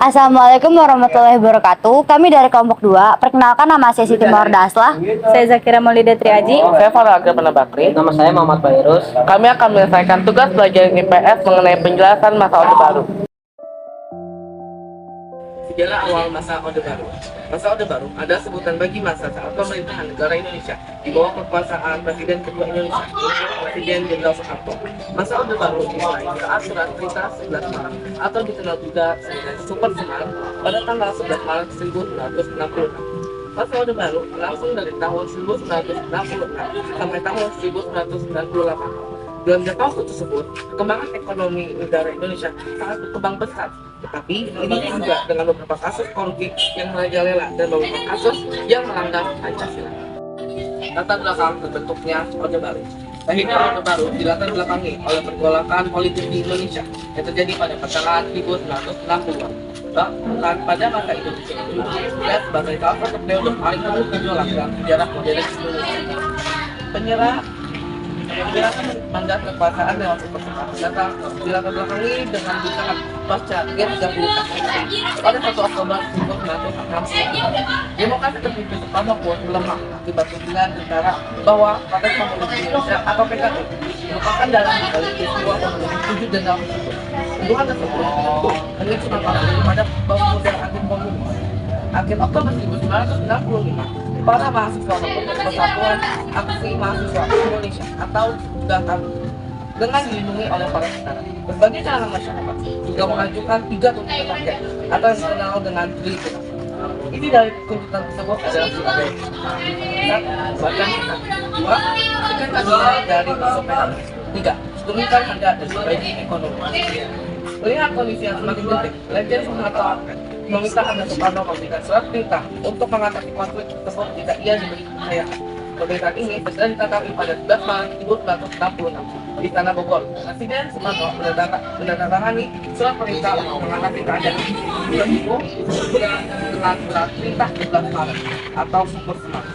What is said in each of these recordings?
Assalamualaikum warahmatullahi wabarakatuh. Kami dari kelompok 2. Perkenalkan, nama saya Siti Mawardaslah. Saya Zakira Maulida Triaji. Saya Farah Agrabana Bakri. Nama saya Muhammad Bairus. Kami akan menyelesaikan tugas pelajaran IPS mengenai penjelasan masa Orde Baru. Sejarah awal masa Orde Baru. Masa Orde Baru adalah sebutan bagi masa saat pemerintahan negara Indonesia di bawah kekuasaan Presiden kedua Indonesia, Presiden Jenderal Soeharto. Masa Orde Baru dimulai saat surat perintah 11 Maret atau dikenal juga sebagai Super Semar pada tanggal 11 Maret 1966. Masa Orde Baru berlangsung dari tahun 1966 sampai tahun 1998. Dalam jangka waktu tersebut, perkembangan ekonomi negara Indonesia sangat berkembang pesat. Tetapi ini juga dengan beberapa kasus korupsi yang merajalela dan beberapa kasus yang melanggar Pancasila. Latar belakang terbentuknya Orde Baru. Lahirnya Orde Baru dilatar belakangi oleh pergolakan politik di Indonesia yang terjadi pada pertengahan 1960-an. Bahkan pada masa Indonesia dan sebagai salah satu periode paling penuh gejolak dalam sejarah modern Indonesia. Penyerangan mandat kekuasaan lewat superstar datang dilatar belakangi dengan sangat pasca G30 pada 1 Oktober 1960. Demokrasi terpimpin Soekarno pun melemah akibat tudingan negara bahwa Partai Komunis Indonesia atau PKI merupakan dalam balik peristiwa pembunuhan 7 jenderal tersebut. Tuduhan tersebut hanya cuma pada pemuda anti komunis. Akhir Oktober 1965, para mahasiswa Persatuan Aksi Mahasiswa Indonesia atau GAKAM dengan dilindungi oleh para tentara. Berbagai kalangan masyarakat juga mengajukan 3 tuntutan rakyat atau yang dikenal dengan delik. Ini dari tuntutan tersebut adalah sebagai bahkan 2. Sekian keadilan dari sopir. 3. Turunkan harga dan perbaiki ekonomi. Melihat kondisi yang semakin genting, Legend Soeharto meminta agar Soekarno memberikan surat perintah untuk mengatasi konflik tersebut jika ia diberi kepercayaan. Pemerintahan ini segera ditatami pada 11 Maret 1966 di Istana Bogor. Presiden Soekarno menandatangani surat perintah untuk mengatasi keadaan. Surat itu dengan surat perintah 11 Maret atau Super Semar.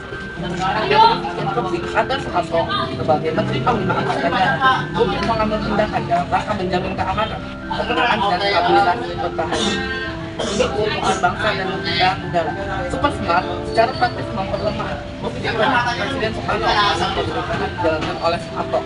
Instruksi agar Soeharto sebagai Menteri Panglima Angkatan Darat untuk mengambil tindakan dalam rangka menjamin keamanan, ketenangan dan stabilitas pertahanan. Ini keuntungan bangsa dan negara. Super Semar secara praktis memperlemah posisi Presiden Soekarno dalam pemerintahan dijalankan oleh Soeharto.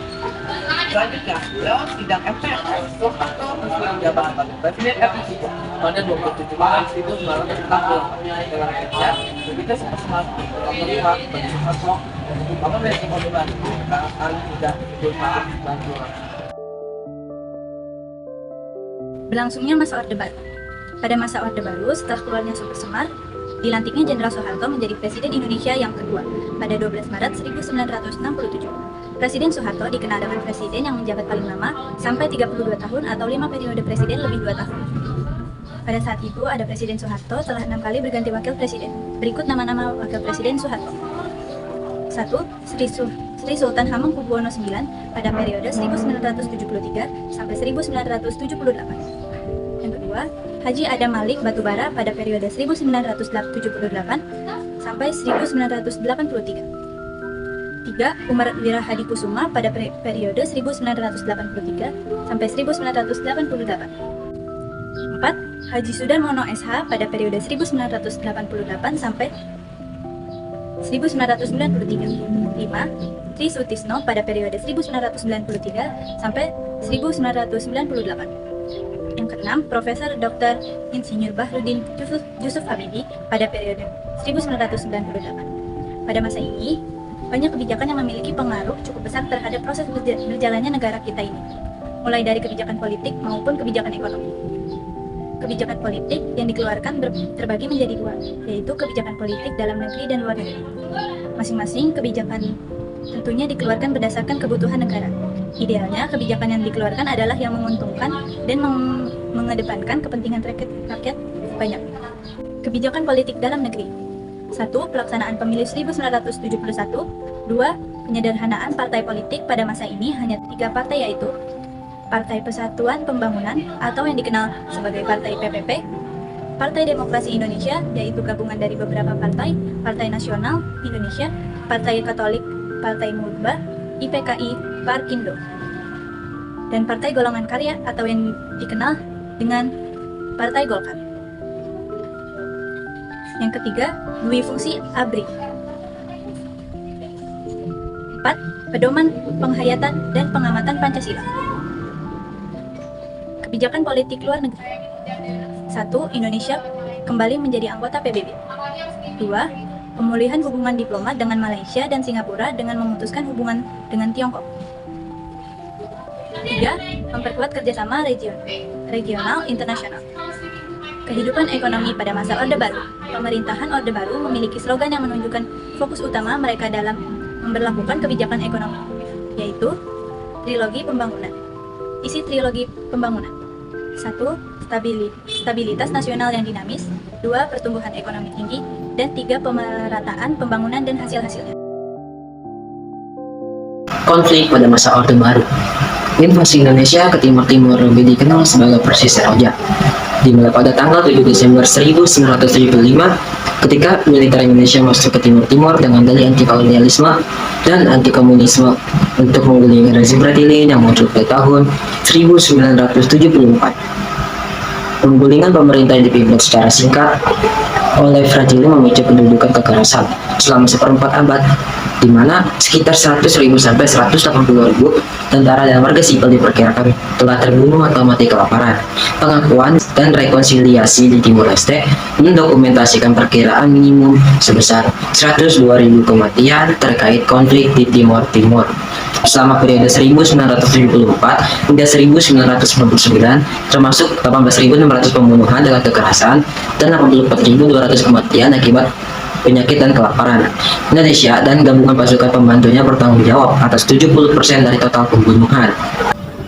Selanjutnya, lewat sidang MPR, Soeharto resmi menjabat sebagai Presiden RI pada 27 Maret 1968 dengan kerja begitu Super Semar menerima bagi Soeharto untuk membangun Republik Orde Baru akan tidak bermanfaat. Berlangsungnya masa Orde Baru. Pada masa Orde Baru, setelah keluarnya Super Semar, dilantiknya Jenderal Soeharto menjadi Presiden Indonesia yang kedua pada 12 Maret 1967. Presiden Soeharto dikenal dengan presiden yang menjabat paling lama sampai 32 tahun atau 5 periode presiden lebih 2 tahun. Pada saat itu, ada Presiden Soeharto telah 6 kali berganti wakil presiden. Berikut nama-nama wakil presiden Soeharto. 1. Sri Sultan Hamengkubuwono IX pada periode 1973 sampai 1978. Yang kedua, Haji Adam Malik Batubara pada periode 1978 sampai 1983. 3. Umar Wirahadikusuma pada periode 1983 sampai 1988. 4. Haji Sudarmono SH pada periode 1988 sampai 1993. 5. Tri Sutisno pada periode 1993 sampai 1998. Yang keenam, Profesor Dr. Insinyur Bahrudin Yusuf Habibie pada periode 1998. Pada masa ini, banyak kebijakan yang memiliki pengaruh cukup besar terhadap proses berjalannya negara kita ini, mulai dari kebijakan politik maupun kebijakan ekonomi. Kebijakan politik yang dikeluarkan terbagi menjadi 2, yaitu kebijakan politik dalam negeri dan luar negeri. Masing-masing kebijakan tentunya dikeluarkan berdasarkan kebutuhan negara. Idealnya, kebijakan yang dikeluarkan adalah yang menguntungkan dan mengedepankan kepentingan rakyat banyak. Kebijakan politik dalam negeri. 1. Pelaksanaan pemilu 1971. 2. Penyederhanaan partai politik pada masa ini hanya 3 partai, yaitu Partai Persatuan Pembangunan atau yang dikenal sebagai Partai PPP, Partai Demokrasi Indonesia, yaitu gabungan dari beberapa partai, Partai Nasional Indonesia, Partai Katolik, Partai Murba, IPKI, Parkindo, dan Partai Golongan Karya atau yang dikenal dengan Partai Golkar. Yang ketiga, dui fungsi ABRI. 4. Pedoman penghayatan dan pengamatan Pancasila. Kebijakan politik luar negeri. 1. Indonesia kembali menjadi anggota PBB. 2. Pemulihan hubungan diplomat dengan Malaysia dan Singapura dengan memutuskan hubungan dengan Tiongkok. 3. Memperkuat kerjasama regional internasional. Kehidupan ekonomi pada masa Orde Baru. Pemerintahan Orde Baru memiliki slogan yang menunjukkan fokus utama mereka dalam memberlakukan kebijakan ekonomi, yaitu trilogi pembangunan. Isi trilogi pembangunan: 1. Stabilitas nasional yang dinamis. 2. Pertumbuhan ekonomi tinggi. Dan 3. Pemerataan pembangunan dan hasil-hasilnya. Konflik pada masa Orde Baru. Invasi Indonesia ke Timur Timur lebih dikenal sebagai Persis Seroja, dimulai pada tanggal 7 Desember 1975 ketika militer Indonesia masuk ke Timur Timur dengan dalih anti kolonialisme dan anti komunisme untuk menggulingkan rezim Bratili yang muncul pada tahun 1974. Penggulingan pemerintah yang dipimpin secara singkat oleh Bratili memicu pendudukan kekerasan selama seperempat abad, di mana sekitar 100.000 sampai 180.000 tentara dan warga sipil diperkirakan telah terbunuh atau mati kelaparan. Pengakuan dan rekonsiliasi di Timur Leste mendokumentasikan perkiraan minimum sebesar 102.000 kematian terkait konflik di Timur Timur. Selama periode 1974 hingga 1999, termasuk 18.600 pembunuhan dengan kekerasan dan 84.200 kematian akibat penyakit dan kelaparan. Indonesia dan gabungan pasukan pembantunya bertanggung jawab atas 70% dari total pembunuhan.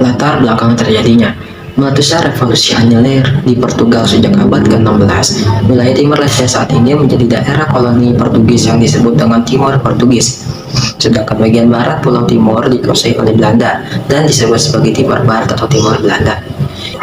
Latar belakang terjadinya: meletusnya revolusi Anyelir di Portugal sejak abad ke-16. Wilayah Timor Leste saat ini menjadi daerah koloni Portugis yang disebut dengan Timor Portugis. Sedangkan bagian barat Pulau Timor dikuasai oleh Belanda dan disebut sebagai Timor Barat atau Timor Belanda.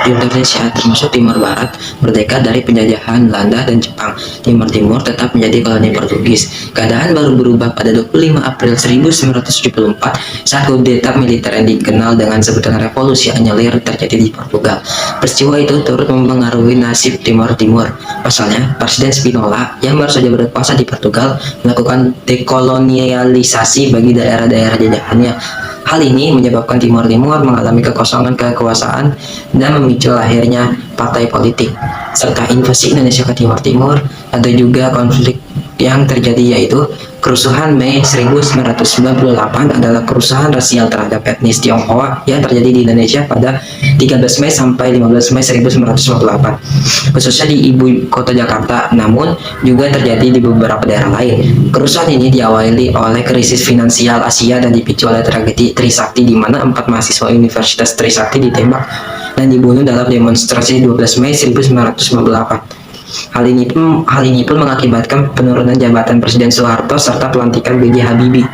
Di Indonesia, termasuk Timor Barat, merdeka dari penjajahan Belanda dan Jepang. Timor Timur tetap menjadi koloni Portugis. Keadaan baru berubah pada 25 April 1974 saat kudeta militer yang dikenal dengan sebutan Revolusi Anyelir terjadi di Portugal. Peristiwa itu turut mempengaruhi nasib Timor Timur. Pasalnya, Presiden Spinola yang baru saja berkuasa di Portugal melakukan dekolonialisasi bagi daerah-daerah jajahannya. Hal ini menyebabkan Timor Timur mengalami kekosongan kekuasaan dan memicu lahirnya partai politik, serta invasi Indonesia ke Timor Timur. Ada juga konflik yang terjadi, yaitu kerusuhan Mei 1998 adalah kerusuhan rasial terhadap etnis Tionghoa yang terjadi di Indonesia pada 13 Mei sampai 15 Mei 1998, khususnya di ibu kota Jakarta, namun juga terjadi di beberapa daerah lain. Kerusuhan ini diawali oleh krisis finansial Asia dan dipicu oleh tragedi Trisakti, di mana 4 mahasiswa Universitas Trisakti ditembak dan dibunuh dalam demonstrasi 12 Mei 1998. Hal ini pun mengakibatkan penurunan jabatan Presiden Soeharto serta pelantikan B.J. Habibie.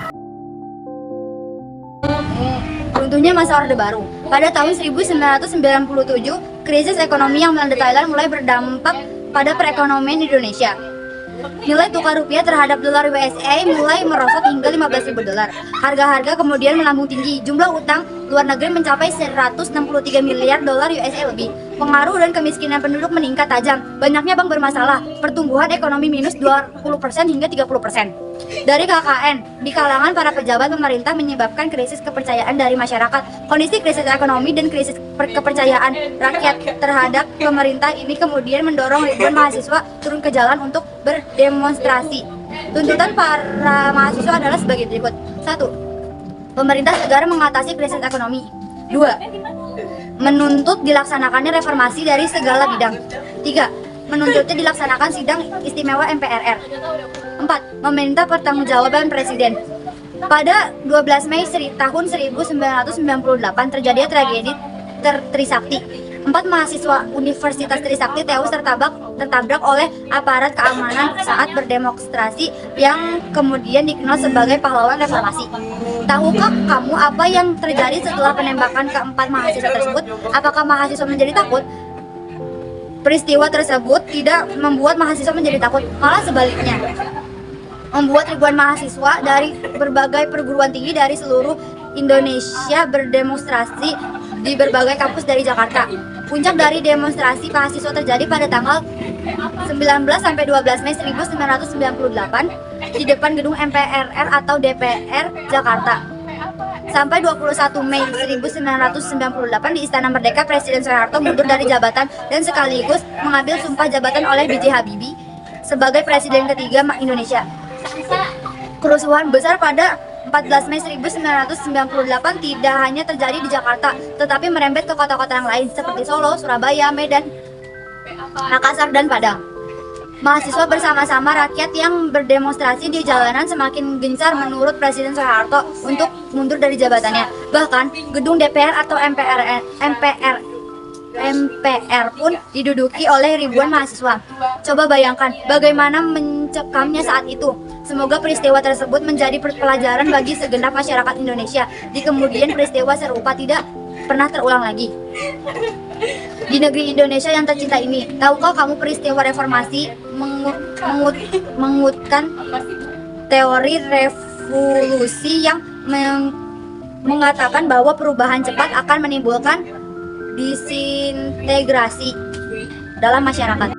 Runtuhnya masa Orde Baru. Pada tahun 1997, krisis ekonomi yang melanda Thailand mulai berdampak pada perekonomian Indonesia. Nilai tukar rupiah terhadap dolar USA mulai merosot hingga 15.000 dolar. Harga-harga kemudian melambung tinggi. Jumlah utang luar negeri mencapai 163 miliar dolar USA lebih. Pengaruh dan kemiskinan penduduk meningkat tajam. Banyaknya bank bermasalah. Pertumbuhan ekonomi minus 20% hingga 30%. Dari KKN, di kalangan para pejabat pemerintah menyebabkan krisis kepercayaan dari masyarakat. Kondisi krisis ekonomi dan krisis kepercayaan rakyat terhadap pemerintah ini kemudian mendorong ribuan mahasiswa turun ke jalan untuk berdemonstrasi. Tuntutan para mahasiswa adalah sebagai berikut. 1. Pemerintah segera mengatasi krisis ekonomi. 2. Menuntut dilaksanakannya reformasi dari segala bidang. 3. Menuntutnya dilaksanakan sidang istimewa MPRR. 4. Meminta pertanggungjawaban Presiden. Pada 12 Mei tahun 1998 terjadi tragedi Trisakti. 4 mahasiswa Universitas Trisakti tewas tertabrak oleh aparat keamanan saat berdemonstrasi yang kemudian dikenal sebagai pahlawan reformasi. Tahukah kamu apa yang terjadi setelah penembakan keempat mahasiswa tersebut? Apakah mahasiswa menjadi takut? Peristiwa tersebut tidak membuat mahasiswa menjadi takut, malah sebaliknya. Membuat ribuan mahasiswa dari berbagai perguruan tinggi dari seluruh Indonesia berdemonstrasi di berbagai kampus dari Jakarta. Puncak dari demonstrasi mahasiswa terjadi pada tanggal 19 sampai 12 Mei 1998 di depan gedung MPRR atau DPR Jakarta. Sampai 21 Mei 1998 di Istana Merdeka, Presiden Soeharto mundur dari jabatan dan sekaligus mengambil sumpah jabatan oleh B.J. Habibie sebagai Presiden ketiga Indonesia. Kerusuhan besar pada 14 Mei 1998 tidak hanya terjadi di Jakarta, tetapi merembet ke kota-kota yang lain seperti Solo, Surabaya, Medan, Makassar, dan Padang. Mahasiswa bersama-sama rakyat yang berdemonstrasi di jalanan semakin gencar menurut Presiden Soeharto untuk mundur dari jabatannya. Bahkan gedung DPR atau MPR pun diduduki oleh ribuan mahasiswa. Coba bayangkan bagaimana mencekamnya saat itu. Semoga peristiwa tersebut menjadi pelajaran bagi segenap masyarakat Indonesia. Di kemudian peristiwa serupa tidak pernah terulang lagi. Di negeri Indonesia yang tercinta ini, tahukah kamu peristiwa reformasi mengutkan teori revolusi yang mengatakan bahwa perubahan cepat akan menimbulkan disintegrasi dalam masyarakat.